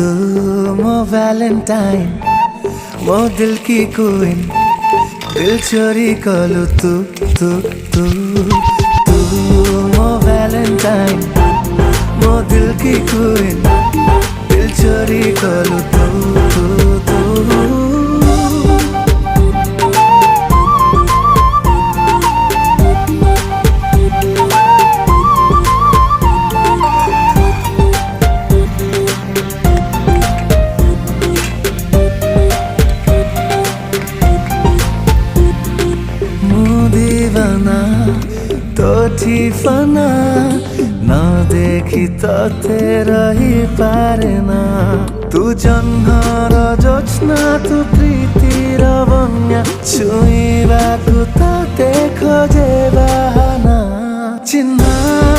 तू मो वैलेंटाइन मो दिल की क्वीन दिल चोरी कलु तू तू तू तू मो वैलेंटाइन मो दिल की क्वीन दिल चोरी कलु तू तू तू तो ठिफाना न देखी तो तेरा ही पारे ना तू जन्मर जोत्स्ना तू प्रीतिर बन्या छुइबाकु तो खोजे बाहना चिन्ह